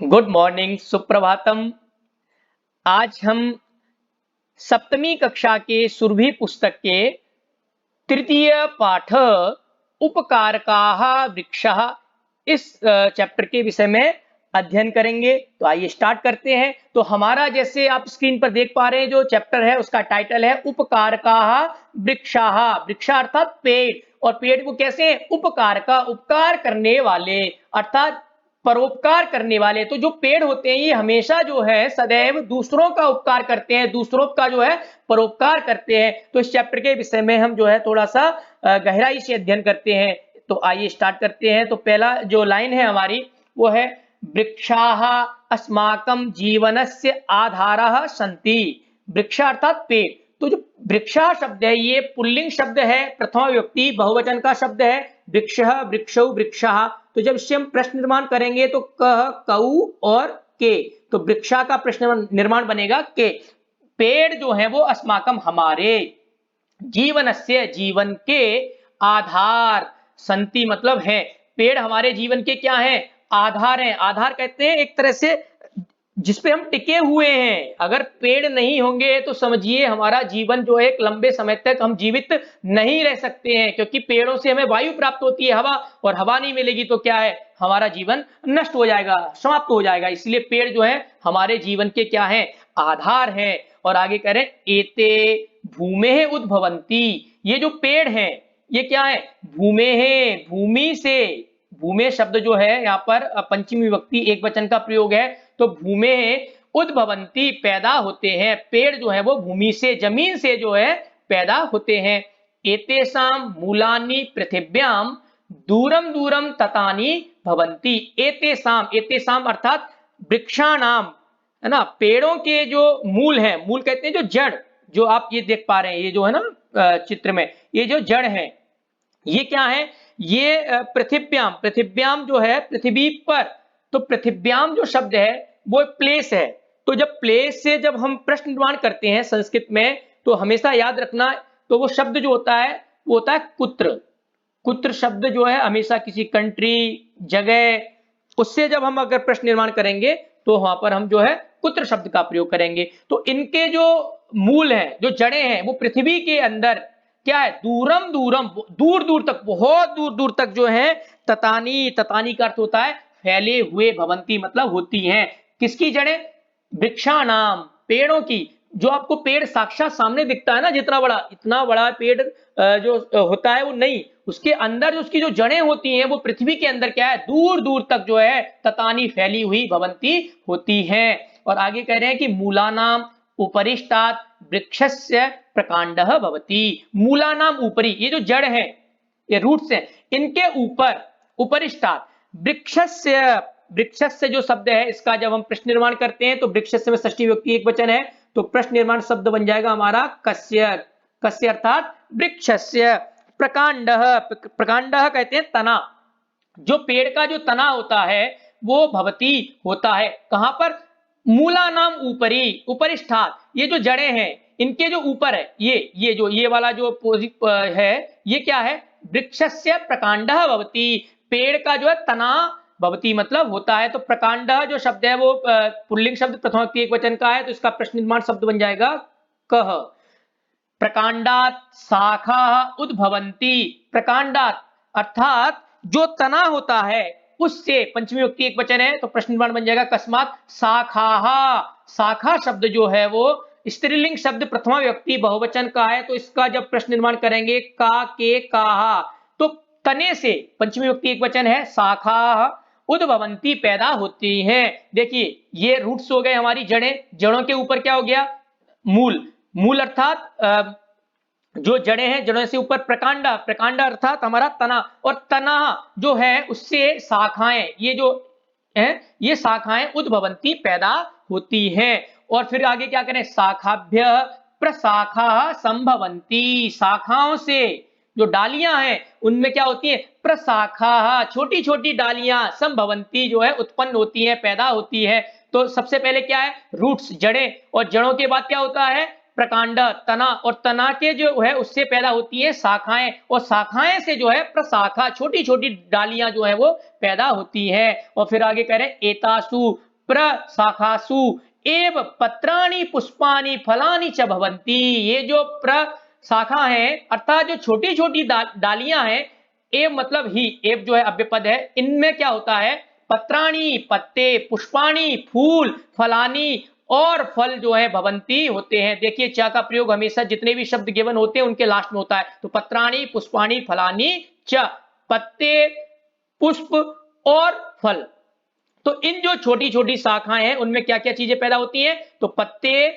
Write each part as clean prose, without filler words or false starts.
Good morning, Suprabhatam. आज हम सप्तमी कक्षा के सुरभि पुस्तक के तृतीय पाठ उपकारकाः वृक्षः इस चैप्टर के विषय में अध्ययन करेंगे। तो आइए स्टार्ट करते हैं। तो हमारा जैसे आप स्क्रीन पर देख पा रहे हैं जो चैप्टर है उसका टाइटल है उपकारकाः वृक्षः। वृक्षा अर्थात पेड़, और पेड़ को कैसे उपकार का उपकार करने वाले अर्थात परोपकार करने वाले। तो जो पेड़ होते हैं ये हमेशा जो है सदैव दूसरों का उपकार करते हैं, दूसरों का जो है परोपकार करते हैं। तो इस चैप्टर के विषय में हम जो है थोड़ा सा गहराई से अध्ययन करते हैं। तो आइए स्टार्ट करते हैं। तो पहला जो लाइन है हमारी वो है वृक्षाः अस्माकं जीवनस्य आधारः सन्ति। वृक्षा अर्थात पेड़। तो जो वृक्षा शब्द है ये पुल्लिंग शब्द है, प्रथमा व्यक्ति बहुवचन का शब्द है। वृक्षः वृक्षौ वृक्षः। तो जब इससे हम प्रश्न निर्माण करेंगे तो कह कऊ और के, तो वृक्षा का प्रश्न निर्माण बनेगा के। पेड़ जो है वो अस्माकम हमारे, जीवनस्य जीवन के, आधार संति मतलब है। पेड़ हमारे जीवन के क्या है? आधार है। आधार कहते हैं एक तरह से जिसपे हम टिके हुए हैं। अगर पेड़ नहीं होंगे तो समझिए हमारा जीवन जो है एक लंबे समय तक हम जीवित नहीं रह सकते हैं, क्योंकि पेड़ों से हमें वायु प्राप्त होती है, हवा, और हवा नहीं मिलेगी तो क्या है, हमारा जीवन नष्ट हो जाएगा, समाप्त हो जाएगा। इसलिए पेड़ जो है हमारे जीवन के क्या है? आधार है। और आगे कह रहे एते भूमेः उद्भवन्ति। ये जो पेड़ है ये क्या है? भूमेः, भूमि से। भूमे शब्द जो है यहाँ पर पंचमी विभक्ति एक वचन का प्रयोग है। तो भूमेः उद्भवन्ति पैदा होते हैं। पेड़ जो है वो भूमि से, जमीन से जो है पैदा होते हैं। एतेषां मूलानि पृथिव्यां दूरम दूरम ततानि भवन्ति। एतेषां, एतेषां अर्थात वृक्षाणाम, है ना। पेड़ों के जो मूल है, मूल कहते हैं जो जड़, जो आप ये देख पा रहे हैं ये जो है ना चित्र में, ये जो जड़ है ये क्या है? ये पृथिव्याम, पृथिव्याम जो है पृथ्वी पर। तो पृथिव्याम जो शब्द है वो प्लेस है। तो जब प्लेस से जब हम प्रश्न निर्माण करते हैं संस्कृत में तो हमेशा याद रखना, तो वो शब्द जो होता है वो होता है कुत्र। कुत्र शब्द जो है हमेशा किसी कंट्री, जगह, उससे जब हम अगर प्रश्न निर्माण करेंगे तो वहां पर हम जो है कुत्र शब्द का प्रयोग करेंगे। तो इनके जो मूल हैं, जो जड़ें हैं, वो पृथ्वी के अंदर क्या है? दूरम दूरम, दूर दूर तक, बहुत दूर दूर तक जो है ततानी, ततानी का अर्थ होता है फैले हुए, भवंती मतलब होती हैं। किसकी जड़ें? वृक्षाणाम, पेड़ों की। जो आपको पेड़ साक्षात सामने दिखता है ना, जितना बड़ा, इतना बड़ा पेड़ जो होता है वो नहीं, उसके अंदर जो उसकी जो जड़ें होती हैं वो पृथ्वी के अंदर क्या है? दूर दूर तक जो है ततानी फैली हुई भवंती होती हैं। और आगे कह रहे हैं कि मूलानाम उपरिष्टात् वृक्षस्य प्रकांडः भवति। मूलानाम ऊपरी, ये जो जड़ है, ये रूट्स हैं, इनके ऊपर उपरिष्टात् वृक्षस्य, वृक्षस्य जो शब्द है इसका जब हम प्रश्न निर्माण करते हैं तो वृक्षस्य में षष्ठी विभक्ति एक वचन है, तो प्रश्न निर्माण शब्द बन जाएगा हमारा कस्य। कस्य अर्थात वृक्षस्य। प्रकांडः, प्रकांडः कहते हैं तना। जो पेड़ का जो तना होता है वो भवती होता है। कहां पर? मूला नाम ऊपरी, उपरिष्ठात। ये जो जड़ें हैं इनके जो ऊपर है, ये जो ये वाला जो है ये क्या है? वृक्षस्य प्रकांडः भवति। पेड़ का जो है तना भवती मतलब होता है। तो प्रकांडः जो शब्द है वो पुल्लिंग शब्द प्रथमा व्यक्ति एक वचन का है, तो इसका प्रश्न निर्माण शब्द बन जाएगा कह। प्रकांडात शाखा उद्भवंती। प्रकांडात अर्थात जो तना होता है उससे, पंचमी व्यक्ति एक वचन है, तो प्रश्न निर्माण बन जाएगा कस्मात शाखा। शाखा शब्द जो है वो स्त्रीलिंग शब्द प्रथमा व्यक्ति बहुवचन का है, तो इसका जब प्रश्न निर्माण करेंगे का के काहा, तो तने से, पंचमी व्यक्ति एक वचन है, शाखा उद्भवंती पैदा होती हैं। देखिए ये रूट्स हो गए हमारी जड़ें। जड़ों के ऊपर क्या हो गया? मूल। मूल अर्थात जो जड़ें हैं, जड़ों से ऊपर प्रकांडा, प्रकांडा अर्थात हमारा तना, और तना जो है उससे शाखाएं, ये जो है ये शाखाएं उद्भवंती पैदा होती हैं। और फिर आगे क्या करें? शाखाभ्य प्रशाखा संभवंती। शाखाओं से जो डालियां हैं उनमें क्या होती है? प्रशाखा, छोटी छोटी डालियां, संभवंती जो है उत्पन्न होती है, पैदा होती है। तो सबसे पहले क्या है? रूट्स, जड़ें, और जड़ों के बाद क्या होता है? प्रकांड, तना, और तना के जो है उससे पैदा होती है शाखाएं, और शाखाएं से जो है प्रशाखा, छोटी छोटी डालियां जो है वो पैदा होती है। और फिर आगे कह रहे हैं एतासु प्रशाखासु एव पत्राणि पुष्पाणि फलानि च भवन्ति। ये जो प्रशाखा है अर्थात जो छोटी छोटी डालियां हैं, एव मतलब ही, एव जो है अव्यपद है, इनमें क्या होता है, पत्राणी पत्ते, पुष्पाणी फूल, फलानी और फल जो है भवंती होते हैं। देखिए च का प्रयोग हमेशा जितने भी शब्द गिवन होते हैं उनके लास्ट में होता है। तो पत्राणी पुष्पाणी फलानी च, पत्ते पुष्प और फल। तो इन जो छोटी छोटी शाखाएं हैं उनमें क्या क्या चीजें पैदा होती हैं, तो पत्ते,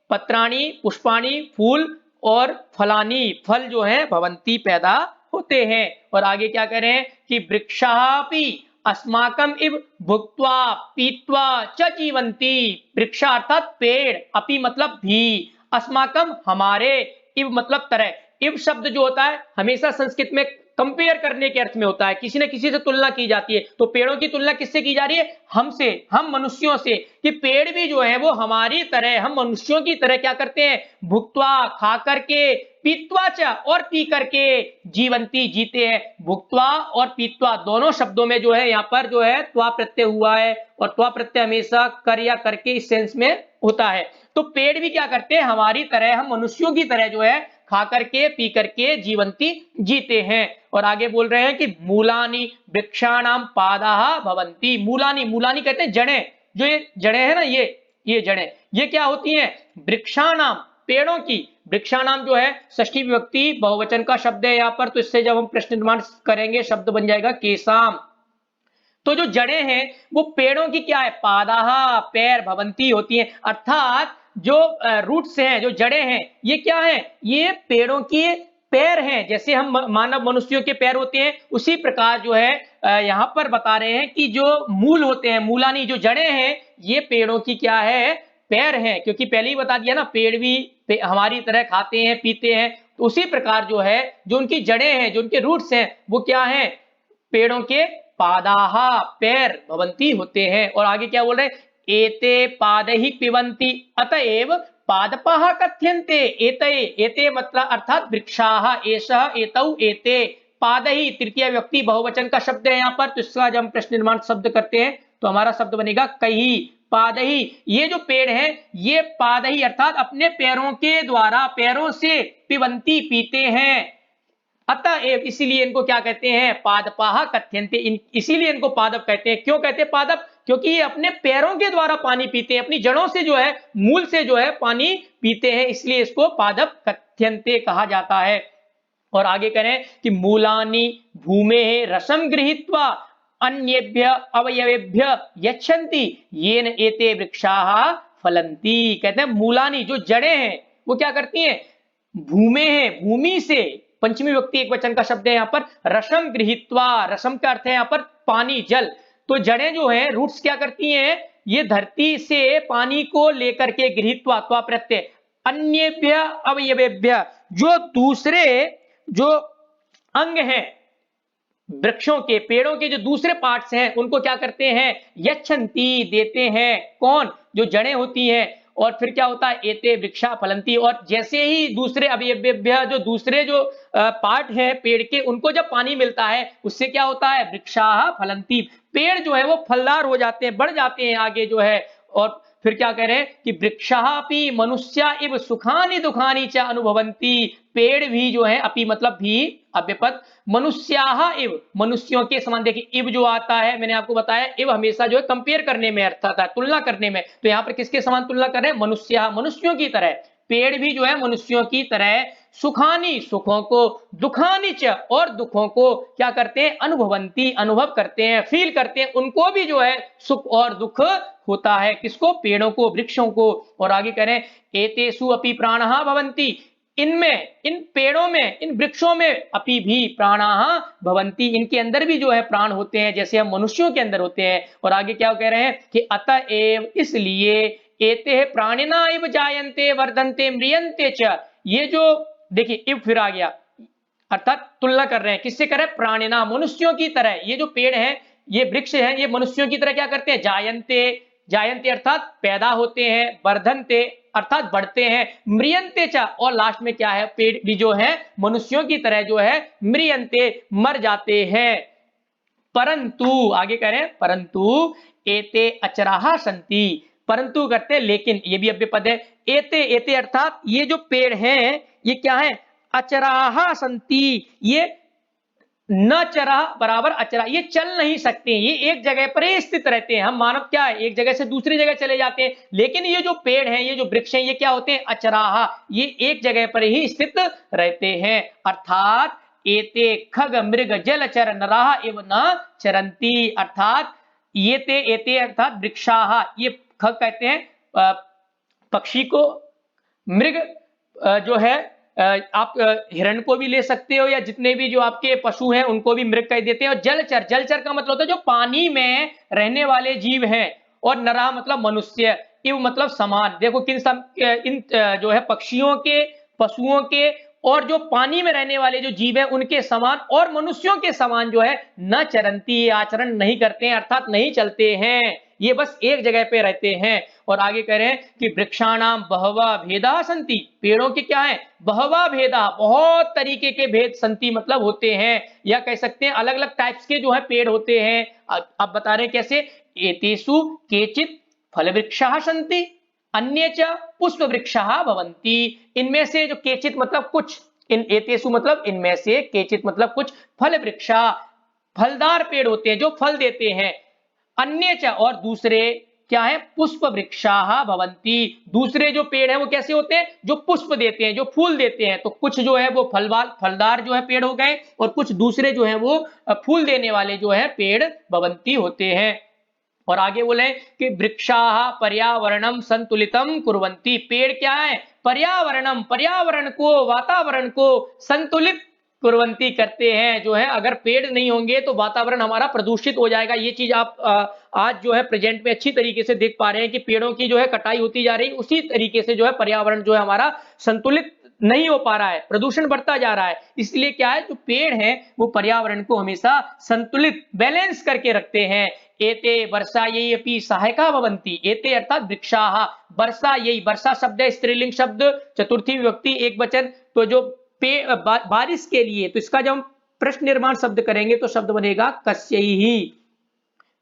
पत्राणी, पुष्पाणी, फूल और फलानी फल जो है भवंती पैदा होते हैं। और आगे क्या कह रहे हैं कि वृक्षापि अस्माकम इव भुक्त्वा पीत्वा च जीवंती। वृक्षा अर्थात पेड़, अपि मतलब भी, अस्माकम हमारे, इव मतलब तरह। इव शब्द जो होता है हमेशा संस्कृत में कंपेयर करने के अर्थ में होता है, किसी न किसी से तुलना की जाती है। तो पेड़ों की तुलना किससे की जा रही है, हमसे, हम मनुष्यों से, कि पेड़ भी जो है वो हमारी तरह, हम मनुष्यों की तरह क्या करते हैं, भुक्त्वा खा करके, पीत्वा च और पी करके, जीवंती जीते हैं। भुक्त्वा और पीत्वा दोनों शब्दों में जो है यहाँ पर जो है त्वा प्रत्यय हुआ है, और त्वा प्रत्यय हमेशा कर या करके इस सेंस में होता है। तो पेड़ भी क्या करते हैं, हमारी तरह, हम मनुष्यों की तरह जो है खा करके पी करके जीवंती जीते हैं। और आगे बोल रहे हैं कि मूलानी वृक्षाणाम पादाः भवन्ति। मूलानी, मूलानी कहते हैं जड़ें, जो ये जड़ें है ना, ये जड़ें, ये क्या होती हैं, वृक्षाणाम पेड़ों की। वृक्षाणाम जो है षष्ठी विभक्ति बहुवचन का शब्द है यहाँ पर, तो इससे जब हम प्रश्न निर्माण करेंगे शब्द बन जाएगा केशाम। तो जो जड़ें हैं वो पेड़ों की क्या है, पादाः पैर, भवंती होती हैं, अर्थात जो रूट्स हैं, जो जड़ें हैं, ये क्या है, ये पेड़ों की पैर हैं। जैसे हम मानव मनुष्यों के पैर होते हैं, उसी प्रकार जो है यहाँ पर बता रहे हैं कि जो मूल होते हैं, मूलानी जो जड़ें हैं, ये पेड़ों की क्या है, पैर हैं। क्योंकि पहले ही बता दिया ना, पेड़ भी हमारी तरह खाते हैं पीते हैं, तो उसी प्रकार जो है जो उनकी जड़ें हैं, जो उनके रूट्स हैं, वो क्या है, पेड़ों के पादाः पैर भवंती होते हैं। और आगे क्या बोल रहे हैं, एते पादैहि पिबन्ति अतएव पादपाः कथ्यन्ते। एते, एते मतलब अर्थात वृक्षाः, एषः एतौ एते, पादैहि तृतीय व्यक्ति बहुवचन का शब्द है यहाँ पर। तो इसका जब हम प्रश्न निर्माण शब्द करते हैं तो हमारा शब्द बनेगा कही। पादैहि, ये जो पेड़ है ये पादैहि अर्थात अपने पैरों के द्वारा, पैरों से, पिबन्ति पीते हैं, अतएव इसीलिए इनको क्या कहते हैं, पादपाः कथ्यन्ते। इसीलिए इनको पादप कहते हैं। क्यों कहते हैं पादप, क्योंकि ये अपने पैरों के द्वारा पानी पीते हैं, अपनी जड़ों से जो है, मूल से जो है पानी पीते हैं, इसलिए इसको पादप कथ्यन्ते कहा जाता है। और आगे करें कि मूलानि भूमेः रसं गृहीत्वा अन्येभ्य अवयवेभ्य यच्छन्ति येन एते वृक्षाः फलन्ति। कहते हैं मूलानि जो जड़ें हैं वो क्या करती हैं, भूमे है, भूमि से, पंचमी विभक्ति एक वचन का शब्द है यहाँ पर, रसम गृहीत्वा, रसम का अर्थ है यहाँ पर पानी, जल। तो जड़ें जो है, रूट्स क्या करती हैं, ये धरती से पानी को लेकर के, गृहीत्वा त्वा प्रत्यय, अन्येभ्य अवयवेभ्य, जो दूसरे जो अंग हैं वृक्षों के, पेड़ों के जो दूसरे पार्ट्स हैं उनको क्या करते हैं, यच्छन्ति देते हैं। कौन, जो जड़ें होती हैं। और फिर क्या होता है, एते वृक्षा फलंती, और जैसे ही दूसरे अवयवेभ्य, जो दूसरे जो पार्ट है पेड़ के, उनको जब पानी मिलता है उससे क्या होता है, वृक्षाः फलंती, पेड़ जो है वो फलदार हो जाते हैं, बढ़ जाते हैं आगे जो है। और फिर क्या कह रहे हैं कि वृक्षापि मनुष्या इव सुखानि दुखानि च अनुभवन्ति। पेड़ भी जो है, अपि मतलब भी अव्यपद, मनुष्याः इव मनुष्यों के समान। देखिए इव जो आता है, मैंने आपको बताया इव हमेशा जो है कंपेयर करने में अर्थ आता है, तुलना करने में। तो यहाँ पर किसके समान तुलना कर रहे हैं, मनुष्य, मनुष्यों की तरह। पेड़ भी जो है मनुष्यों की तरह सुखानी सुखों को, दुखानी च और दुखों को क्या करते हैं, अनुभवंती अनुभव करते हैं, फील करते हैं, उनको भी जो है सुख और दुख होता है। किसको, पेड़ों को, वृक्षों को। और आगे कह रहे हैं एतेषु अपि प्राणः भवन्ति, इनमें, इन पेड़ों में, इन वृक्षों में, अपि भी प्राणः भवन्ति, इनके अंदर भी जो है प्राण होते हैं, जैसे हम मनुष्यों के अंदर होते हैं। और आगे क्या कह रहे हैं कि अतएव इसलिए, एते प्राणिना इव जायन्ते वर्धन्ते म्रियन्ते च। ये जो देखिए इव फिर आ गया, अर्थात तुलना कर रहे हैं, किससे कर रहे हैं, प्राणिना मनुष्यों की तरह। ये जो पेड़ है, ये वृक्ष है, ये मनुष्यों की तरह क्या करते हैं, जायन्ते, जायन्ते अर्थात पैदा होते हैं, वर्धन्ते अर्थात बढ़ते हैं, म्रियन्ते च, और लास्ट में क्या है, पेड़ भी जो है मनुष्यों की तरह जो है म्रियन्ते मर जाते हैं। परंतु आगे कह रहे हैं परंतु एते अचराहा संति, परंतु करते हैं लेकिन, ये भी अव्यय पद है। एते एते अर्थात ये जो पेड़ हैं ये क्या है, अचराहा संति, ये न चरा बराबर अचरा, ये चल नहीं सकते, ये एक जगह पर ही स्थित रहते हैं। हम मानव क्या है, एक जगह से दूसरी जगह चले जाते हैं, लेकिन ये जो पेड़ हैं, ये जो वृक्ष हैं, ये क्या होते हैं, अचराहा, ये एक जगह पर ही स्थित रहते हैं। अर्थात एते खग मृग जलचर नराः एव न चरन्ति, अर्थात ये ते एते अर्थात वृक्षाः, ये खग कहते हैं पक्षी को, मृग जो है आप हिरण को भी ले सकते हो, या जितने भी जो आपके पशु हैं उनको भी मृग कह देते हैं। और जलचर, जलचर का मतलब होता है जो पानी में रहने वाले जीव हैं, और नरा मतलब मनुष्य, इव मतलब समान। देखो इन जो है पक्षियों के, पशुओं के और जो पानी में रहने वाले जो जीव हैं उनके समान और मनुष्यों के समान जो है न चरंती, आचरण नहीं करते हैं, अर्थात नहीं चलते हैं, ये बस एक जगह पे रहते हैं। और आगे कह रहे हैं कि वृक्षाणाम बहवा भेदा संति, पेड़ों के क्या है, बहवा भेदा, बहुत तरीके के भेद, संति मतलब होते हैं, या कह सकते हैं अलग अलग टाइप्स के जो है पेड़ होते हैं। अब बता रहे हैं कैसे, एतेषु केचित फल वृक्षाः संति अन्ये च पुष्प वृक्षाः भवन्ति, इनमें से जो केचित मतलब कुछ, इन एतेषु मतलब इनमें से, केचित मतलब कुछ, फल वृक्षा फलदार पेड़ होते हैं जो फल देते हैं, अन्य च और दूसरे क्या है, पुष्प वृक्षाः भवन्ति, दूसरे जो पेड़ हैं वो कैसे होते हैं, जो पुष्प देते हैं, जो फूल देते हैं। तो कुछ जो है वो फलदार जो है पेड़ हो गए, और कुछ दूसरे जो है वो फूल देने वाले जो है पेड़ भवन्ति होते हैं। और आगे बोले कि वृक्षाः पर्यावरणम संतुलितम कुर्वन्ति, पेड़ क्या है, पर्यावरणम, पर्यावरण को, वातावरण को संतुलित कुर्वन्ति करते हैं जो है। अगर पेड़ नहीं होंगे तो वातावरण हमारा प्रदूषित हो जाएगा। ये चीज आप आज जो है प्रेजेंट में अच्छी तरीके से देख पा रहे हैं कि पेड़ों की जो है कटाई होती जा रही, उसी तरीके से जो है पर्यावरण जो है हमारा संतुलित नहीं हो पा रहा है, प्रदूषण बढ़ता जा रहा है। इसलिए क्या है, जो पेड़ है वो पर्यावरण को हमेशा संतुलित, बैलेंस करके रखते हैं। एते वर्षायै अपि सहायका भवन्ति, एते अर्थात वृक्षाः, वर्षायै, वर्षा शब्द है स्त्रीलिंग शब्द, चतुर्थी विभक्ति एक वचन, तो जो बारिश के लिए, तो इसका जब हम प्रश्न निर्माण शब्द करेंगे तो शब्द बनेगा कस्यैहि।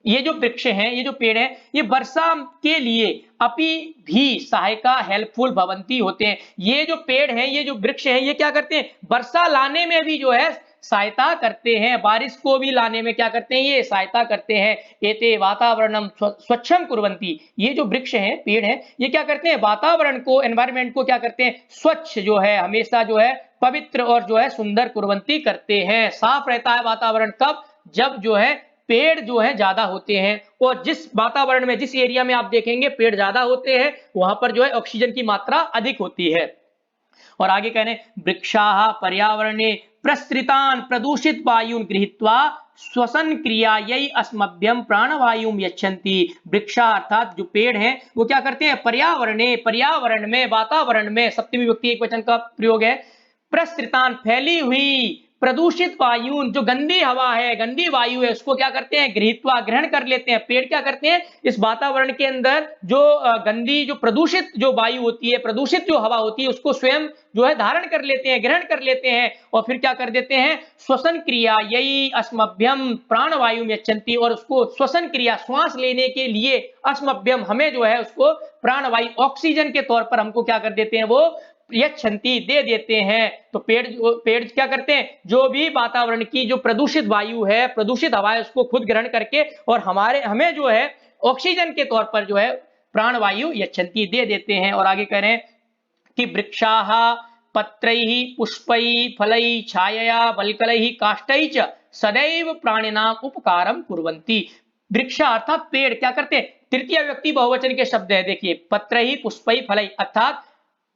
ये जो वृक्ष हैं, ये जो पेड़ हैं, ये वर्षा के लिए अपि भी सहायका, हेल्पफुल भवंती होते हैं। ये जो पेड़ हैं, ये जो वृक्ष हैं, ये क्या करते हैं, वर्षा लाने में भी जो है सहायता करते हैं, बारिश को भी लाने में क्या करते हैं, ये सहायता करते हैं। एते वातावरणम स्वच्छम कुर्वन्ति, ये जो वृक्ष हैं, पेड़ हैं, ये क्या करते हैं, वातावरण को, एनवायरमेंट को क्या करते हैं, स्वच्छ जो है हमेशा जो है पवित्र और जो है सुंदर कुर्वन्ति करते हैं। साफ रहता है वातावरण कब, जब जो है पेड़ जो है ज्यादा होते हैं। और जिस वातावरण में, जिस एरिया में आप देखेंगे पेड़ ज्यादा होते हैं, वहां पर जो है ऑक्सीजन की मात्रा अधिक होती है। और आगे कह रहे हैं वृक्षाः पर्यावरणे प्रसृतान प्रदूषित वायुन गृहीत्वा श्वसन क्रियायै अस्मभ्यम प्राणवायुम यच्छन्ति, वृक्षा अर्थात जो पेड़ हैं वो क्या करते हैं, पर्यावरणे, पर्यावरण में, वातावरण में, सप्तमी विभक्ति एक वचन का प्रयोग है, प्रसृतान फैली हुई, प्रदूषित वायु, जो गंदी हवा है, गंदी वायु है, उसको क्या करते हैं, गृहीत्वा ग्रहण कर लेते हैं। पेड़ क्या करते हैं, इस वातावरण के अंदर जो गंदी, जो प्रदूषित जो वायु होती है, प्रदूषित जो हवा होती है, उसको स्वयं जो है धारण कर लेते हैं, ग्रहण कर लेते हैं, और फिर क्या कर देते हैं, श्वसन क्रिया यही अस्मभ्यम प्राणवायु यच्छन्ति, और उसको श्वसन क्रिया, श्वास लेने के लिए, अस्मभ्यम हमें जो है उसको प्राणवायु, ऑक्सीजन के तौर पर हमको क्या कर देते हैं, वो यच्छन्ति दे देते हैं। तो पेड़ क्या करते हैं, जो भी वातावरण की जो प्रदूषित वायु है, प्रदूषित हवा है, उसको खुद ग्रहण करके और हमें जो है ऑक्सीजन के तौर पर जो है प्राणवायु यच्छन्ति दे देते हैं। और आगे कह रहे हैं कि वृक्षाः पत्रैः पुष्पैः फलैः छायया वल्कलैः काष्ठैः च सदैव प्राणिनां उपकारं कुर्वन्ति। वृक्षा अर्थात पेड़ क्या करते हैं, तृतीय व्यक्ति बहुवचन के शब्द है। देखिए पत्रैः पुष्पैः फलैः अर्थात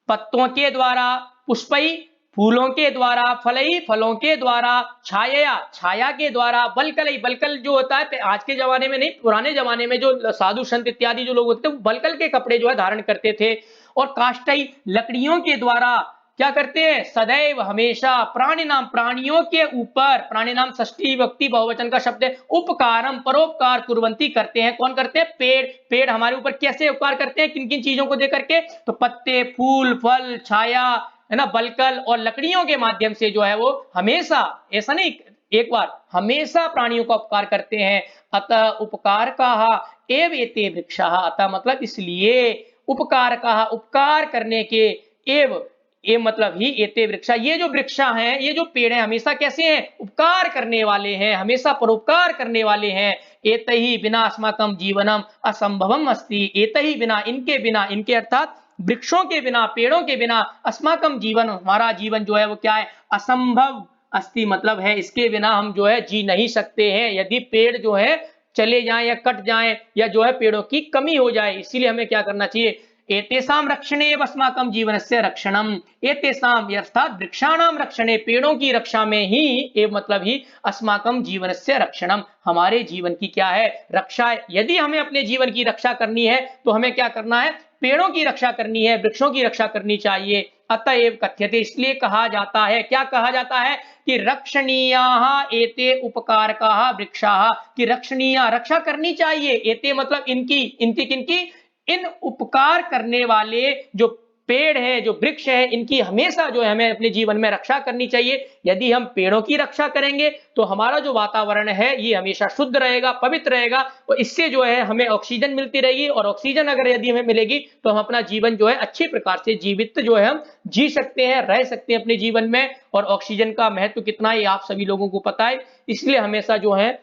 पत्तों के द्वारा, पुष्पई फूलों के द्वारा, फलई फलों के द्वारा, छाया छाया के द्वारा, बलकलई बलकल जो होता है आज के जमाने में नहीं, पुराने जमाने में जो साधु संत इत्यादि जो लोग होते थे वो बलकल के कपड़े जो है धारण करते थे। और काष्ठई लकड़ियों के द्वारा क्या करते हैं, सदैव हमेशा, प्राणी नाम प्राणियों के ऊपर, प्राणी नाम षष्ठी विभक्ति बहुवचन का शब्द है, उपकारम परोपकार कुर्वन्ति करते हैं। कौन करते हैं, पेड़। पेड़ हमारे ऊपर कैसे उपकार करते हैं, किन किन चीजों को दे करके, तो पत्ते, फूल, फल, छाया है ना, बलकल और लकड़ियों के माध्यम से जो है वो हमेशा, ऐसा नहीं एक बार हमेशा प्राणियों का उपकार करते हैं। अतः उपकारकाः एव एते वृक्षाः, अतः मतलब इसलिए उपकारकाः उपकार करने के, एव ये मतलब ही एते वृक्षा, ये जो वृक्षा हैं, ये जो पेड़ हैं, हमेशा कैसे हैं? उपकार करने वाले हैं, हमेशा परोपकार करने वाले हैं। एतैः बिना अस्माकं जीवनम असंभवम अस्ति, एतैः बिना, इनके बिना, इनके अर्थात वृक्षों के बिना, पेड़ों के बिना, अस्माकं जीवन, हमारा जीवन जो है वो क्या है? असंभव अस्ति मतलब है इसके बिना हम जो है जी नहीं सकते हैं। यदि पेड़ जो है चले जाएं या कट जाएं या जो है पेड़ों की कमी हो जाए, इसीलिए हमें क्या करना चाहिए? एतेषां रक्षणे अस्माकं जीवनस्य रक्षणम, एतेषां अर्थात वृक्षाणां रक्षणे, पेड़ों की रक्षा में ही, ए मतलब ही अस्माकं जीवनस्य रक्षणम, हमारे जीवन की क्या है? रक्षा है। यदि हमें अपने जीवन की रक्षा करनी है तो हमें क्या करना है? पेड़ों की रक्षा करनी है, वृक्षों की रक्षा करनी चाहिए। अतएव कथ्यते, इसलिए कहा जाता है, क्या कहा जाता है? कि रक्षणीयाः एते उपकारकाः वृक्षाः, कि रक्षणीय, रक्षा करनी चाहिए, एते मतलब इनकी, इनकी किनकी? इन उपकार करने वाले जो पेड़ है, जो वृक्ष है, इनकी हमेशा जो है हमें अपने जीवन में रक्षा करनी चाहिए। यदि हम पेड़ों की रक्षा करेंगे तो हमारा जो वातावरण है ये हमेशा शुद्ध रहेगा, पवित्र रहेगा, और इससे जो है हमें ऑक्सीजन मिलती रहेगी, और ऑक्सीजन अगर यदि हमें मिलेगी तो हम अपना जीवन जो है अच्छे प्रकार से जीवित जो है हम जी सकते हैं, रह सकते हैं अपने जीवन में। और ऑक्सीजन का महत्व कितना है आप सभी लोगों को पता है, इसलिए हमेशा जो है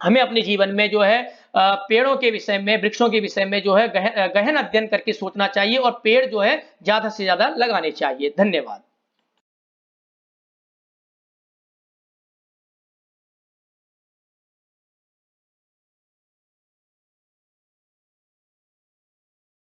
हमें अपने जीवन में जो है पेड़ों के विषय में, वृक्षों के विषय में जो है गहन अध्ययन करके सोचना चाहिए, और पेड़ जो है ज्यादा से ज्यादा लगाने चाहिए। धन्यवाद।